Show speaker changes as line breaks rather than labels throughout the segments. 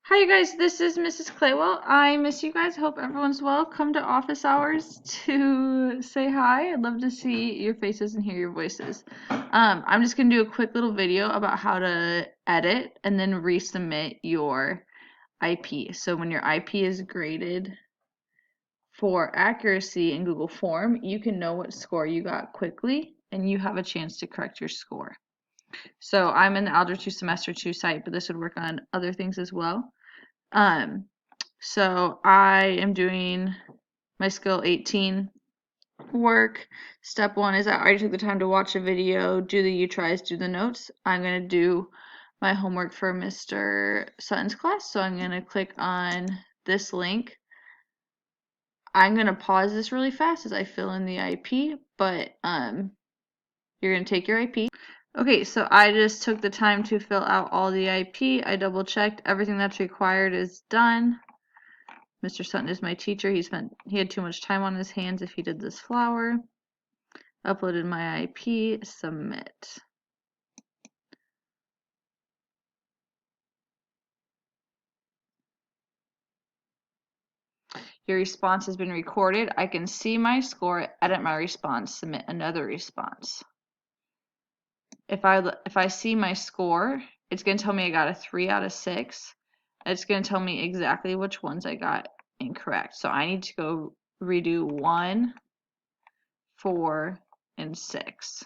Hi, you guys. This is Mrs. Claywell. I miss you guys. Hope everyone's well. Come to office hours to say hi. I'd love to see your faces and hear your voices. I'm just gonna do a quick little video about how to edit and then resubmit your IP. So when your IP is graded for accuracy in Google Form, you can know what score you got quickly, and you have a chance to correct your score. So I'm in the Algebra 2 Semester 2 site, but this would work on other things as well. So I am doing my skill 18 work. Step 1 is I already took the time to watch a video, do the U-tries, do the notes. I'm going to do my homework for Mr. Sutton's class, so I'm going to click on this link. I'm going to pause this really fast as I fill in the IP, but you're going to take your IP. Okay, so I just took the time to fill out all the IP. I double checked everything that's required is done. Mr. Sutton is my teacher. He had too much time on his hands if he did this flower. Uploaded my IP, submit. Your response has been recorded. I can see my score, edit my response, submit another response. If I see my score, it's going to tell me I got a 3 out of 6. It's going to tell me exactly which ones I got incorrect. So I need to go redo 1, 4, and 6.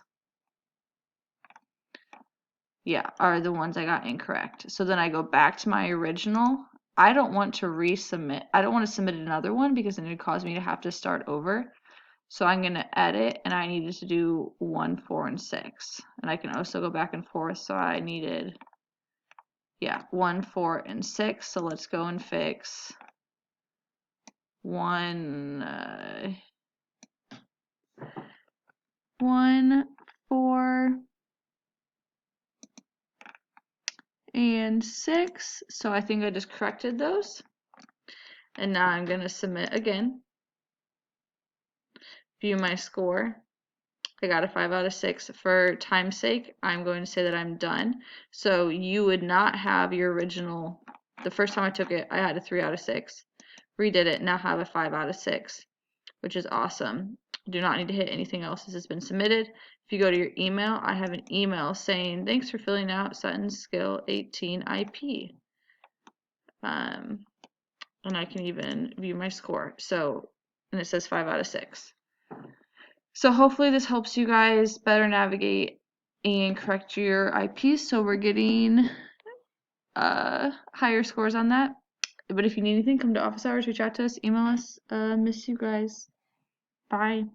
Yeah, are the ones I got incorrect. So then I go back to my original. I don't want to resubmit. I don't want to submit another one because then it would cause me to have to start over. So I'm going to edit, and I needed to do 1, 4, and 6. And I can also go back and forth. So I needed, 1, 4, and 6. So let's go and fix 1, 4, and 6. So I think I just corrected those. And now I'm going to submit again. View my score. I got a 5 out of 6. For time's sake, I'm going to say that I'm done. So you would not have your original, the first time I took it, I had a 3 out of 6. Redid it, now have a 5 out of 6, which is awesome. Do not need to hit anything else. This has been submitted. If you go to your email, I have an email saying, thanks for filling out Sutton's Skill 18 IP. And I can even view my score. So, and it says 5 out of 6. So hopefully this helps you guys better navigate and correct your IPs so we're getting higher scores on that. But if you need anything, come to office hours, reach out to us, email us. Miss you guys. Bye.